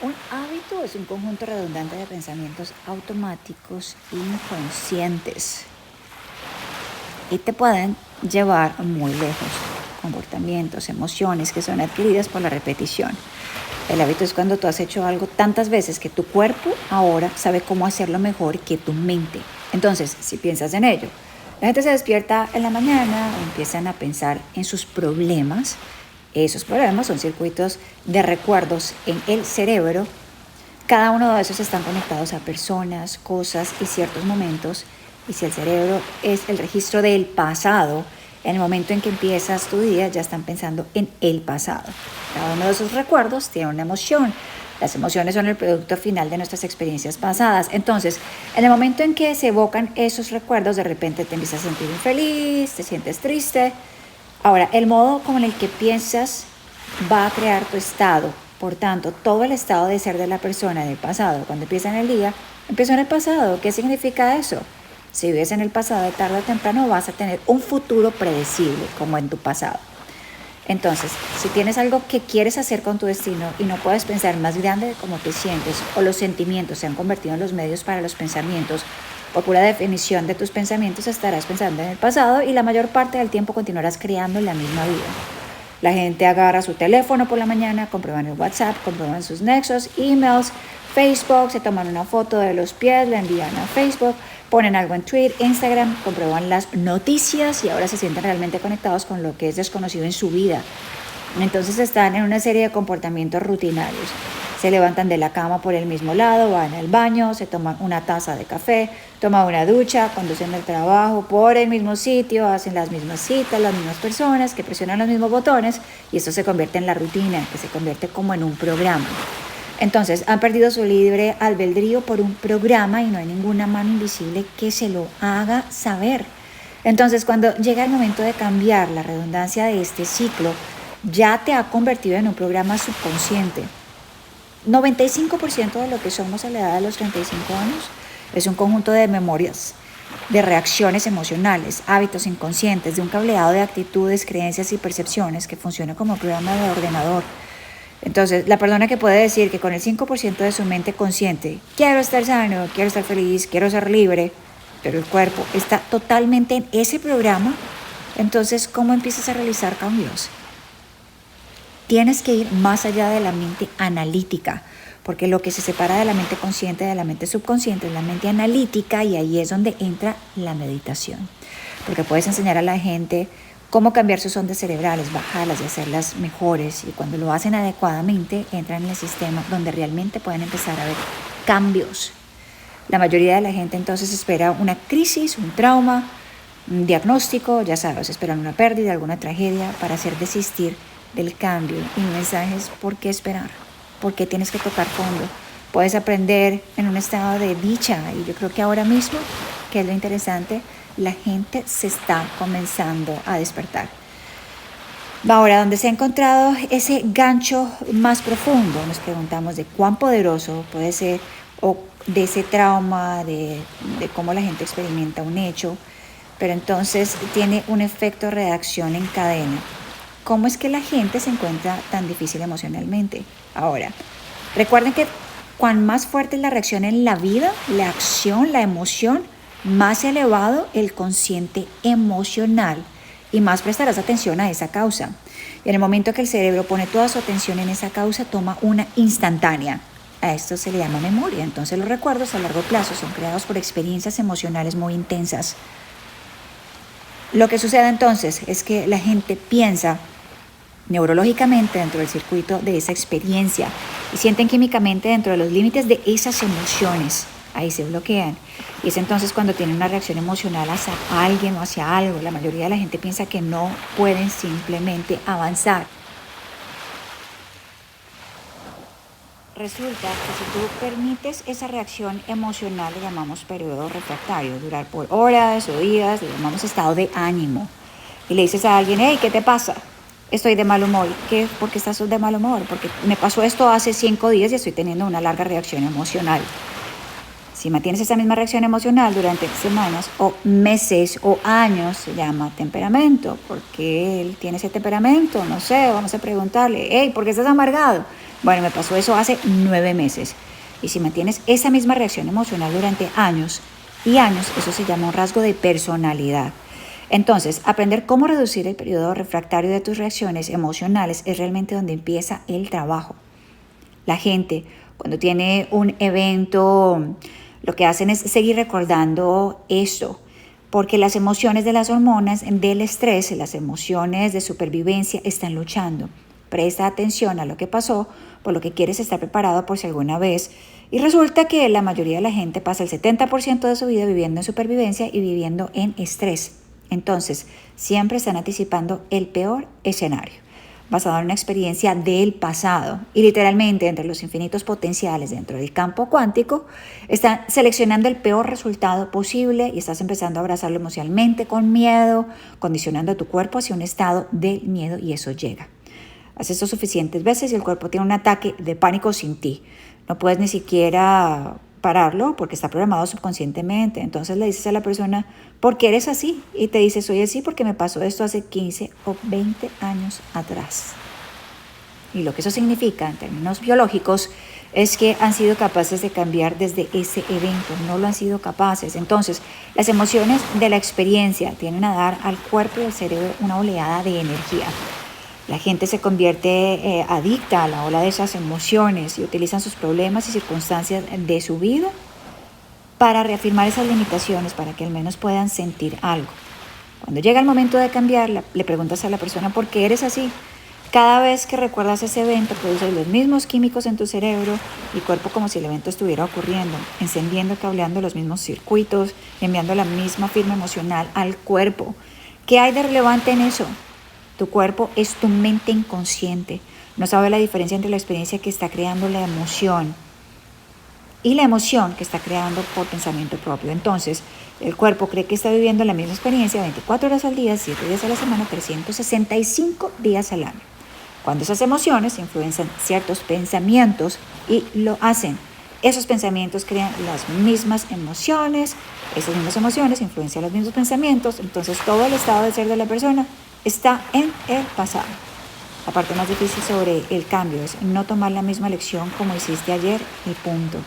Un hábito es un conjunto redundante de pensamientos automáticos inconscientes y te pueden llevar muy lejos. Comportamientos, emociones que son adquiridas por la repetición. El hábito es cuando tú has hecho algo tantas veces que tu cuerpo ahora sabe cómo hacerlo mejor que tu mente. Entonces, si piensas en ello, la gente se despierta en la mañana, empiezan a pensar en sus problemas. Esos problemas son circuitos de recuerdos en el cerebro. Cada uno de esos están conectados a personas, cosas y ciertos momentos. Y si el cerebro es el registro del pasado, en el momento en que empiezas tu día ya están pensando en el pasado. Cada uno de esos recuerdos tiene una emoción. Las emociones son el producto final de nuestras experiencias pasadas. Entonces, en el momento en que se evocan esos recuerdos, de repente te empiezas a sentir infeliz, te sientes triste. Ahora, el modo como en el que piensas va a crear tu estado. Por tanto, todo el estado de ser de la persona del pasado, cuando empieza en el día, empieza en el pasado. ¿Qué significa eso? Si vives en el pasado, de tarde o temprano vas a tener un futuro predecible, como en tu pasado. Entonces, si tienes algo que quieres hacer con tu destino y no puedes pensar más grande de cómo te sientes, o los sentimientos se han convertido en los medios para los pensamientos, por pura definición de tus pensamientos estarás pensando en el pasado y la mayor parte del tiempo continuarás creando la misma vida. La gente agarra su teléfono por la mañana, comprueban el WhatsApp, comprueban sus nexos, emails, Facebook, se toman una foto de los pies, la envían a Facebook, ponen algo en Twitter, Instagram, comprueban las noticias y ahora se sienten realmente conectados con lo que es desconocido en su vida. Entonces están en una serie de comportamientos rutinarios. Se levantan de la cama por el mismo lado, van al baño, se toman una taza de café, toman una ducha, conducen el trabajo por el mismo sitio, hacen las mismas citas, las mismas personas que presionan los mismos botones y esto se convierte en la rutina, que se convierte como en un programa. Entonces han perdido su libre albedrío por un programa y no hay ninguna mano invisible que se lo haga saber. Entonces cuando llega el momento de cambiar la redundancia de este ciclo, ya te ha convertido en un programa subconsciente. 95% de lo que somos a la edad de los 35 años es un conjunto de memorias, de reacciones emocionales, hábitos inconscientes, de un cableado de actitudes, creencias y percepciones que funciona como programa de ordenador. Entonces, la persona que puede decir que con el 5% de su mente consciente, quiero estar sano, quiero estar feliz, quiero ser libre, pero el cuerpo está totalmente en ese programa, entonces, ¿cómo empiezas a realizar cambios? Tienes que ir más allá de la mente analítica, porque lo que se separa de la mente consciente de la mente subconsciente es la mente analítica y ahí es donde entra la meditación. Porque puedes enseñar a la gente cómo cambiar sus ondas cerebrales, bajarlas y hacerlas mejores. Y cuando lo hacen adecuadamente, entran en el sistema donde realmente pueden empezar a ver cambios. La mayoría de la gente entonces espera una crisis, un trauma, un diagnóstico, ya sabes, esperan una pérdida, alguna tragedia para hacer desistir del cambio. Y mi mensaje es: ¿por qué esperar? ¿Por qué tienes que tocar fondo? Puedes aprender en un estado de dicha y yo creo que ahora mismo, que es lo interesante, la gente se está comenzando a despertar. Ahora, ¿dónde se ha encontrado ese gancho más profundo? Nos preguntamos de cuán poderoso puede ser, o de ese trauma, de cómo la gente experimenta un hecho, pero entonces tiene un efecto de reacción en cadena. ¿Cómo es que la gente se encuentra tan difícil emocionalmente? Ahora, recuerden que cuán más fuerte es la reacción en la vida, la acción, la emoción, más elevado el consciente emocional y más prestarás atención a esa causa. Y en el momento que el cerebro pone toda su atención en esa causa, toma una instantánea. A esto se le llama memoria. Entonces los recuerdos a largo plazo son creados por experiencias emocionales muy intensas. Lo que sucede entonces es que la gente piensa neurológicamente dentro del circuito de esa experiencia y sienten químicamente dentro de los límites de esas emociones. Ahí se bloquean. Y es entonces cuando tienen una reacción emocional hacia alguien o hacia algo. La mayoría de la gente piensa que no pueden simplemente avanzar. Resulta que si tú permites esa reacción emocional, le llamamos periodo refractario, durar por horas o días, le llamamos estado de ánimo. Y le dices a alguien: hey, ¿qué te pasa? Estoy de mal humor. ¿Qué? ¿Por qué estás de mal humor? Porque me pasó esto hace 5 días y estoy teniendo una larga reacción emocional. Si mantienes esa misma reacción emocional durante semanas o meses o años, se llama temperamento. ¿Por qué él tiene ese temperamento? No sé, vamos a preguntarle: hey, ¿por qué estás amargado? Bueno, me pasó eso hace 9 meses. Y si mantienes esa misma reacción emocional durante años y años, eso se llama un rasgo de personalidad. Entonces, aprender cómo reducir el periodo refractario de tus reacciones emocionales es realmente donde empieza el trabajo. La gente, cuando tiene un evento, lo que hacen es seguir recordando eso, porque las emociones de las hormonas del estrés, las emociones de supervivencia están luchando. Presta atención a lo que pasó, por lo que quieres estar preparado por si alguna vez. Y resulta que la mayoría de la gente pasa el 70% de su vida viviendo en supervivencia y viviendo en estrés. Entonces, siempre están anticipando el peor escenario, basado en una experiencia del pasado. Y literalmente, entre los infinitos potenciales dentro del campo cuántico, están seleccionando el peor resultado posible y estás empezando a abrazarlo emocionalmente con miedo, condicionando a tu cuerpo hacia un estado del miedo y eso llega. Haces esto suficientes veces y el cuerpo tiene un ataque de pánico sin ti. No puedes ni siquiera pararlo porque está programado subconscientemente. Entonces le dices a la persona, ¿por qué eres así? Y te dice, soy así porque me pasó esto hace 15 o 20 años atrás. Y lo que eso significa en términos biológicos es que han sido capaces de cambiar desde ese evento, no lo han sido capaces. Entonces, las emociones de la experiencia tienden a dar al cuerpo y al cerebro una oleada de energía. La gente se convierte adicta a la ola de esas emociones y utilizan sus problemas y circunstancias de su vida para reafirmar esas limitaciones, para que al menos puedan sentir algo. Cuando llega el momento de cambiar, le preguntas a la persona por qué eres así. Cada vez que recuerdas ese evento, produces los mismos químicos en tu cerebro y cuerpo como si el evento estuviera ocurriendo, encendiendo, cableando los mismos circuitos, enviando la misma firma emocional al cuerpo. ¿Qué hay de relevante en eso? Tu cuerpo es tu mente inconsciente. No sabe la diferencia entre la experiencia que está creando la emoción y la emoción que está creando por pensamiento propio. Entonces, el cuerpo cree que está viviendo la misma experiencia 24 horas al día, 7 días a la semana, 365 días al año. Cuando esas emociones influencian ciertos pensamientos y lo hacen. Esos pensamientos crean las mismas emociones, esas mismas emociones influencian los mismos pensamientos, entonces todo el estado de ser de la persona está en el pasado. La parte más difícil sobre el cambio es no tomar la misma lección como hiciste ayer y punto.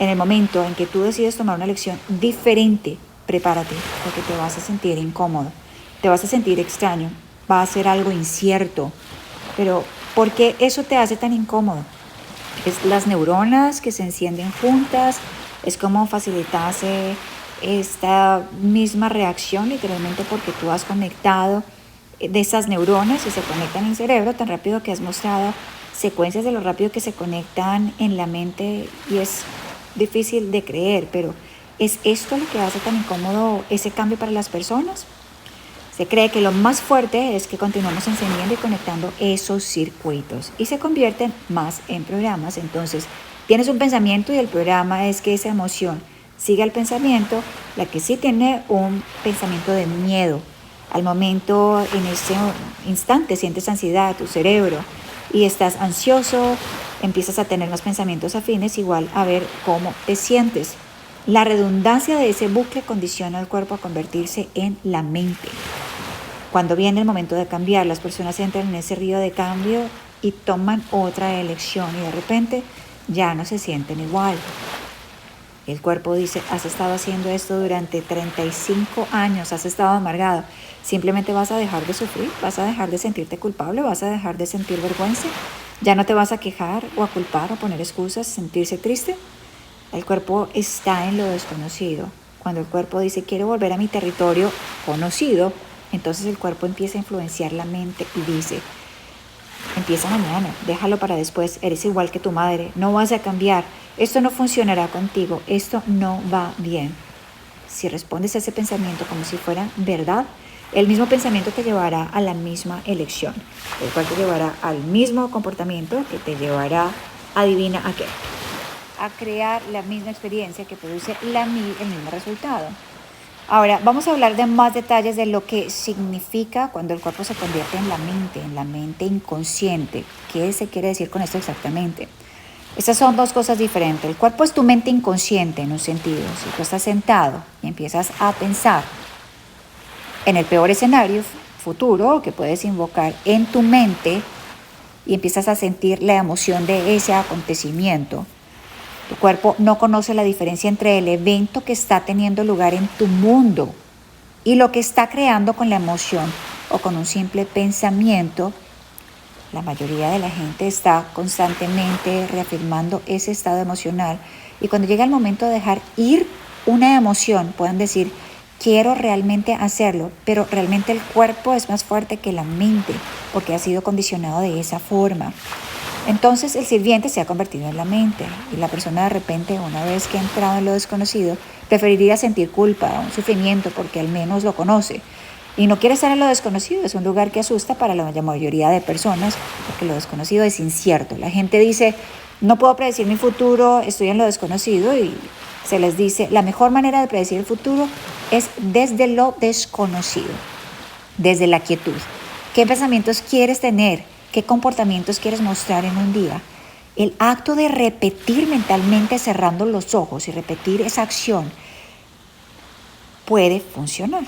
En el momento en que tú decides tomar una lección diferente, prepárate porque te vas a sentir incómodo, te vas a sentir extraño, va a ser algo incierto. Pero ¿por qué eso te hace tan incómodo? Es las neuronas que se encienden juntas, es como facilitarse esta misma reacción literalmente porque tú has conectado de esas neuronas y se conectan en el cerebro tan rápido que has mostrado secuencias de lo rápido que se conectan en la mente y es difícil de creer, pero ¿es esto lo que hace tan incómodo ese cambio para las personas? Se cree que lo más fuerte es que continuamos encendiendo y conectando esos circuitos y se convierten más en programas. Entonces, tienes un pensamiento y el programa es que esa emoción siga el pensamiento, la que sí tiene un pensamiento de miedo. Al momento, en ese instante, sientes ansiedad, tu cerebro, y estás ansioso, empiezas a tener más pensamientos afines, igual a ver cómo te sientes. La redundancia de ese bucle condiciona al cuerpo a convertirse en la mente. Cuando viene el momento de cambiar, las personas entran en ese río de cambio y toman otra elección y de repente ya no se sienten igual. El cuerpo dice, has estado haciendo esto durante 35 años, has estado amargado. Simplemente vas a dejar de sufrir, vas a dejar de sentirte culpable, vas a dejar de sentir vergüenza. Ya no te vas a quejar o a culpar o poner excusas, sentirse triste. El cuerpo está en lo desconocido. Cuando el cuerpo dice, quiero volver a mi territorio conocido, entonces el cuerpo empieza a influenciar la mente y dice, empieza mañana, déjalo para después, eres igual que tu madre, no vas a cambiar, esto no funcionará contigo, esto no va bien. Si respondes a ese pensamiento como si fuera verdad, el mismo pensamiento te llevará a la misma elección, el cual te llevará al mismo comportamiento que te llevará, adivina a qué, a crear la misma experiencia que produce el mismo resultado. Ahora, vamos a hablar de más detalles de lo que significa cuando el cuerpo se convierte en la mente inconsciente. ¿Qué se quiere decir con esto exactamente? Estas son dos cosas diferentes. El cuerpo es tu mente inconsciente en un sentido. Si tú estás sentado y empiezas a pensar en el peor escenario futuro que puedes invocar en tu mente, y empiezas a sentir la emoción de ese acontecimiento. Tu cuerpo no conoce la diferencia entre el evento que está teniendo lugar en tu mundo y lo que está creando con la emoción o con un simple pensamiento. La mayoría de la gente está constantemente reafirmando ese estado emocional y cuando llega el momento de dejar ir una emoción, puedan decir, quiero realmente hacerlo, pero realmente el cuerpo es más fuerte que la mente porque ha sido condicionado de esa forma. Entonces el sirviente se ha convertido en la mente y la persona de repente, una vez que ha entrado en lo desconocido, preferiría sentir culpa, un sufrimiento porque al menos lo conoce. Y no quiere estar en lo desconocido, es un lugar que asusta para la mayoría de personas porque lo desconocido es incierto. La gente dice, no puedo predecir mi futuro, estoy en lo desconocido y se les dice, la mejor manera de predecir el futuro es desde lo desconocido, desde la quietud. ¿Qué pensamientos quieres tener? ¿Qué comportamientos quieres mostrar en un día? El acto de repetir mentalmente cerrando los ojos y repetir esa acción puede funcionar.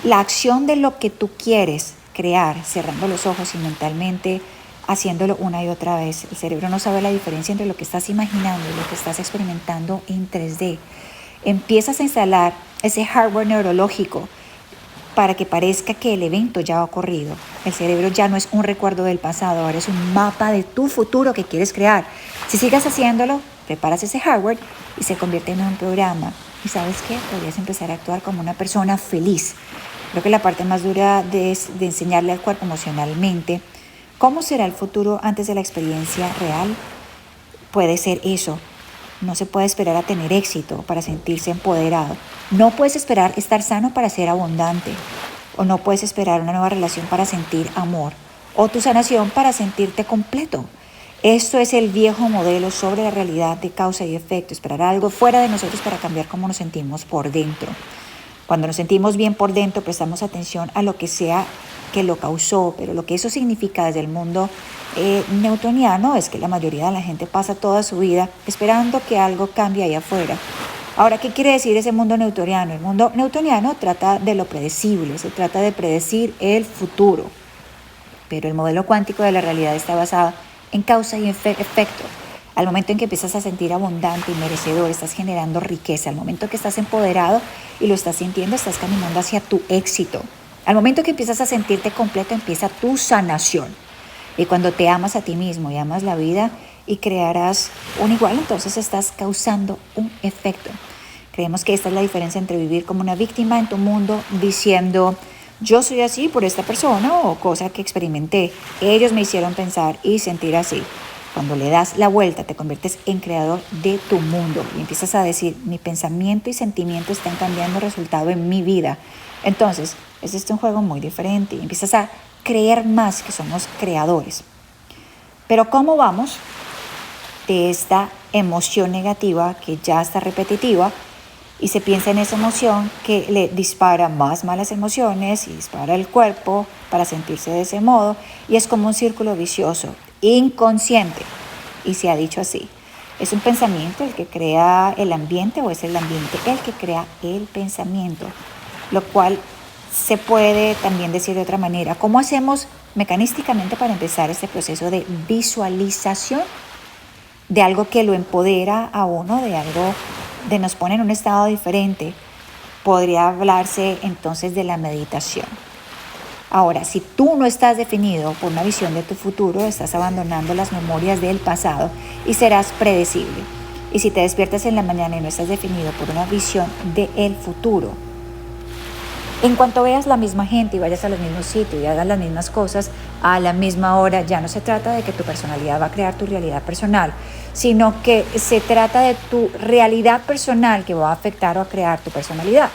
La acción de lo que tú quieres crear, cerrando los ojos y mentalmente haciéndolo una y otra vez. El cerebro no sabe la diferencia entre lo que estás imaginando y lo que estás experimentando en 3D. Empiezas a instalar ese hardware neurológico para que parezca que el evento ya ha ocurrido. El cerebro ya no es un recuerdo del pasado, ahora es un mapa de tu futuro que quieres crear. Si sigues haciéndolo, preparas ese hardware y se convierte en un programa. ¿Y sabes qué? Podrías empezar a actuar como una persona feliz. Creo que la parte más dura de enseñarle al cuerpo emocionalmente cómo será el futuro antes de la experiencia real puede ser eso. No se puede esperar a tener éxito para sentirse empoderado. No puedes esperar estar sano para ser abundante. O no puedes esperar una nueva relación para sentir amor. O tu sanación para sentirte completo. Esto es el viejo modelo sobre la realidad de causa y efecto. Esperar algo fuera de nosotros para cambiar cómo nos sentimos por dentro. Cuando nos sentimos bien por dentro, prestamos atención a lo que sea que lo causó, pero lo que eso significa desde el mundo newtoniano es que la mayoría de la gente pasa toda su vida esperando que algo cambie ahí afuera. Ahora, ¿qué quiere decir ese mundo newtoniano? El mundo newtoniano trata de lo predecible, se trata de predecir el futuro, pero el modelo cuántico de la realidad está basado en causa y efecto. Al momento en que empiezas a sentir abundante y merecedor, estás generando riqueza. Al momento que estás empoderado y lo estás sintiendo, estás caminando hacia tu éxito. Al momento que empiezas a sentirte completo, empieza tu sanación. Y cuando te amas a ti mismo y amas la vida y crearás un igual, entonces estás causando un efecto. Creemos que esta es la diferencia entre vivir como una víctima en tu mundo diciendo, yo soy así por esta persona o cosa que experimenté. Ellos me hicieron pensar y sentir así. Cuando le das la vuelta, te conviertes en creador de tu mundo y empiezas a decir, mi pensamiento y sentimiento están cambiando el resultado en mi vida. Entonces, es un juego muy diferente y empiezas a creer más que somos creadores. Pero ¿cómo vamos de esta emoción negativa que ya está repetitiva y se piensa en esa emoción que le dispara más malas emociones y dispara el cuerpo para sentirse de ese modo y es como un círculo vicioso, inconsciente, y se ha dicho así? ¿Es un pensamiento el que crea el ambiente o es el ambiente el que crea el pensamiento? Lo cual se puede también decir de otra manera. ¿Cómo hacemos mecanísticamente para empezar este proceso de visualización de algo que lo empodera a uno, de algo que nos pone en un estado diferente? Podría hablarse entonces de la meditación. Ahora, si tú no estás definido por una visión de tu futuro, estás abandonando las memorias del pasado y serás predecible. Y si te despiertas en la mañana y no estás definido por una visión del futuro, en cuanto veas la misma gente y vayas a los mismos sitios y hagas las mismas cosas a la misma hora, ya no se trata de que tu personalidad va a crear tu realidad personal, sino que se trata de tu realidad personal que va a afectar o a crear tu personalidad.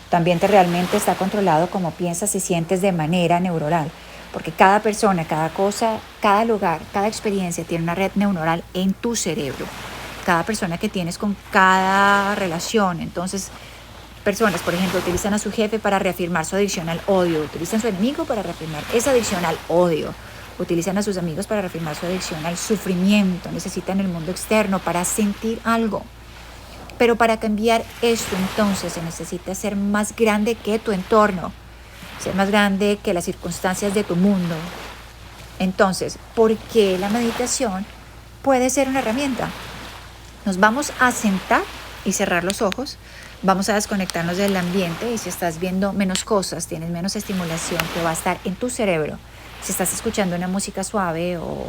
Tu ambiente realmente está controlado como piensas y sientes de manera neuronal, porque cada persona, cada cosa, cada lugar, cada experiencia tiene una red neuronal en tu cerebro. Cada persona que tienes con cada relación, entonces personas, por ejemplo, utilizan a su jefe para reafirmar su adicción al odio, utilizan a su enemigo para reafirmar esa adicción al odio, utilizan a sus amigos para reafirmar su adicción al sufrimiento, necesitan el mundo externo para sentir algo. Pero para cambiar esto, entonces, se necesita ser más grande que tu entorno, ser más grande que las circunstancias de tu mundo. Entonces, ¿por qué la meditación puede ser una herramienta? Nos vamos a sentar y cerrar los ojos, vamos a desconectarnos del ambiente y si estás viendo menos cosas, tienes menos estimulación que va a estar en tu cerebro, si estás escuchando una música suave o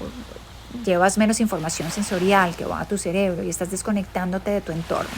llevas menos información sensorial que va a tu cerebro y estás desconectándote de tu entorno.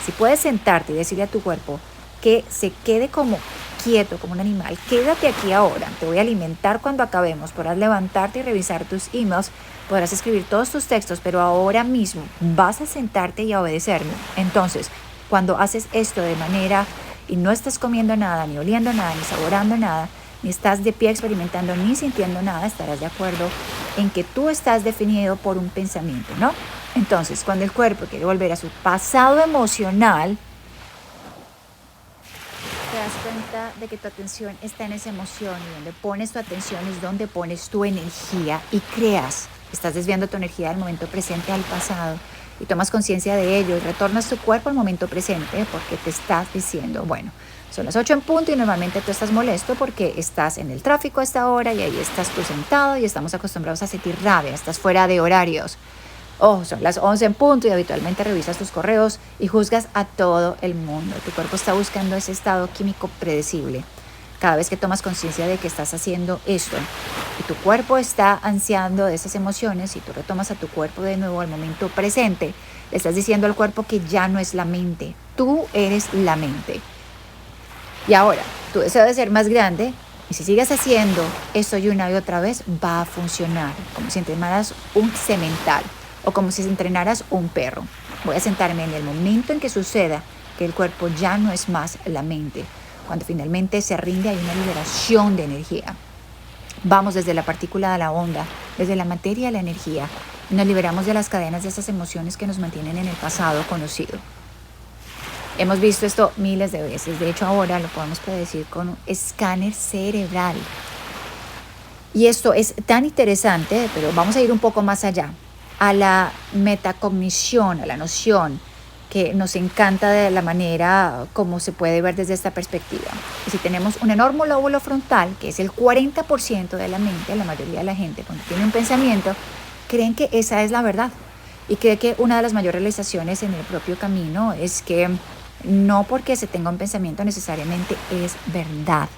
Si puedes sentarte y decirle a tu cuerpo que se quede como quieto, como un animal, quédate aquí ahora, te voy a alimentar cuando acabemos, podrás levantarte y revisar tus emails, podrás escribir todos tus textos, pero ahora mismo vas a sentarte y a obedecerme. Entonces, cuando haces esto de manera y no estás comiendo nada, ni oliendo nada, ni saboreando nada, ni estás de pie experimentando, ni sintiendo nada, estarás de acuerdo en que tú estás definido por un pensamiento, ¿no? Entonces, cuando el cuerpo quiere volver a su pasado emocional, te das cuenta de que tu atención está en esa emoción y donde pones tu atención es donde pones tu energía y creas. Estás desviando tu energía del momento presente al pasado y tomas conciencia de ello y retornas tu cuerpo al momento presente porque te estás diciendo, bueno, son las 8 en punto y normalmente tú estás molesto porque estás en el tráfico a esta hora y ahí estás tú sentado y estamos acostumbrados a sentir rabia, estás fuera de horarios. Oh, son las 11 en punto y habitualmente revisas tus correos y juzgas a todo el mundo. Tu cuerpo está buscando ese estado químico predecible. Cada vez que tomas conciencia de que estás haciendo esto y tu cuerpo está ansiando de esas emociones y tú retomas a tu cuerpo de nuevo al momento presente, le estás diciendo al cuerpo que ya no es la mente, tú eres la mente. Y ahora, tu deseo de ser más grande, y si sigues haciendo esto y una y otra vez, va a funcionar, como si entrenaras un semental o como si entrenaras un perro. Voy a sentarme en el momento en que suceda que el cuerpo ya no es más la mente. Cuando finalmente se rinde hay una liberación de energía. Vamos desde la partícula a la onda, desde la materia a la energía, y nos liberamos de las cadenas de esas emociones que nos mantienen en el pasado conocido. Hemos visto esto miles de veces, de hecho ahora lo podemos predecir con un escáner cerebral. Y esto es tan interesante, pero vamos a ir un poco más allá, a la metacognición, a la noción que nos encanta de la manera como se puede ver desde esta perspectiva. Y si tenemos un enorme lóbulo frontal, que es el 40% de la mente, la mayoría de la gente cuando tiene un pensamiento, creen que esa es la verdad. Y cree que una de las mayores realizaciones en el propio camino es que no porque se tenga un pensamiento necesariamente es verdad.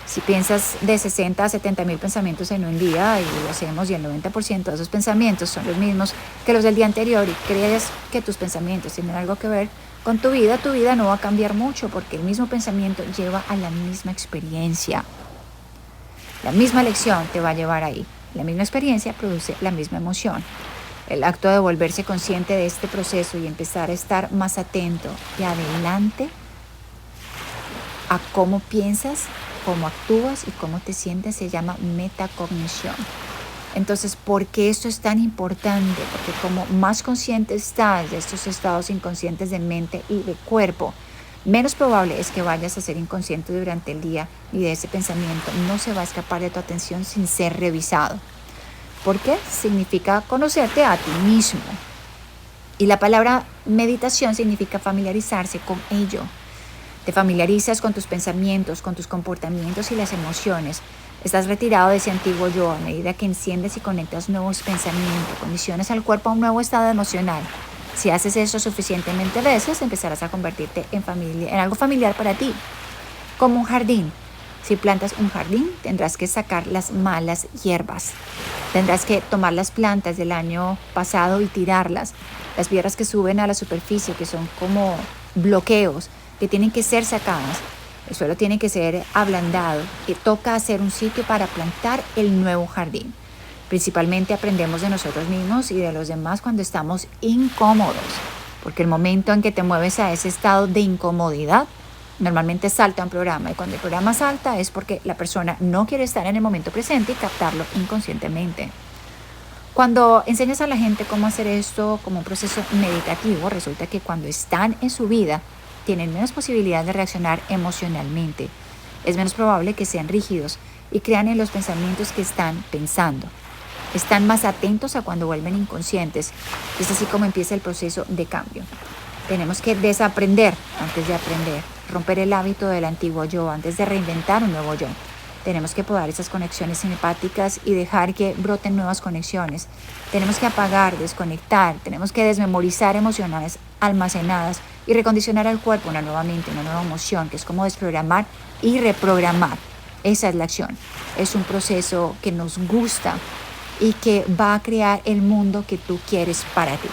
Si piensas de 60 a 70 mil pensamientos en un día y lo hacemos y el 90% de esos pensamientos son los mismos que los del día anterior y crees que tus pensamientos tienen algo que ver con tu vida no va a cambiar mucho porque el mismo pensamiento lleva a la misma experiencia. La misma lección te va a llevar ahí. La misma experiencia produce la misma emoción. El acto de volverse consciente de este proceso y empezar a estar más atento y adelante a cómo piensas, cómo actúas y cómo te sientes se llama metacognición. Entonces, ¿por qué esto es tan importante? Porque como más consciente estás de estos estados inconscientes de mente y de cuerpo, menos probable es que vayas a ser inconsciente durante el día y de ese pensamiento no se va a escapar de tu atención sin ser revisado. ¿Por qué? Significa conocerte a ti mismo. Y la palabra meditación significa familiarizarse con ello. Te familiarizas con tus pensamientos, con tus comportamientos y las emociones. Estás retirado de ese antiguo yo a medida que enciendes y conectas nuevos pensamientos, condiciones al cuerpo a un nuevo estado emocional. Si haces eso suficientemente veces, empezarás a convertirte en algo familiar para ti, como un jardín. Si plantas un jardín, tendrás que sacar las malas hierbas. Tendrás que tomar las plantas del año pasado y tirarlas. Las piedras que suben a la superficie, que son como bloqueos, que tienen que ser sacadas. El suelo tiene que ser ablandado y toca hacer un sitio para plantar el nuevo jardín. Principalmente aprendemos de nosotros mismos y de los demás cuando estamos incómodos, porque el momento en que te mueves a ese estado de incomodidad, normalmente salta un programa y cuando el programa salta es porque la persona no quiere estar en el momento presente y captarlo inconscientemente. Cuando enseñas a la gente cómo hacer esto como un proceso meditativo, resulta que cuando están en su vida, tienen menos posibilidad de reaccionar emocionalmente. Es menos probable que sean rígidos y crean en los pensamientos que están pensando. Están más atentos a cuando vuelven inconscientes. Es así como empieza el proceso de cambio. Tenemos que desaprender antes de aprender, romper el hábito del antiguo yo antes de reinventar un nuevo yo. Tenemos que podar esas conexiones simpáticas y dejar que broten nuevas conexiones. Tenemos que apagar, desconectar, tenemos que desmemorizar emociones almacenadas y recondicionar al cuerpo una nueva mente, una nueva emoción, que es como desprogramar y reprogramar. Esa es la acción. Es un proceso que nos gusta y que va a crear el mundo que tú quieres para ti.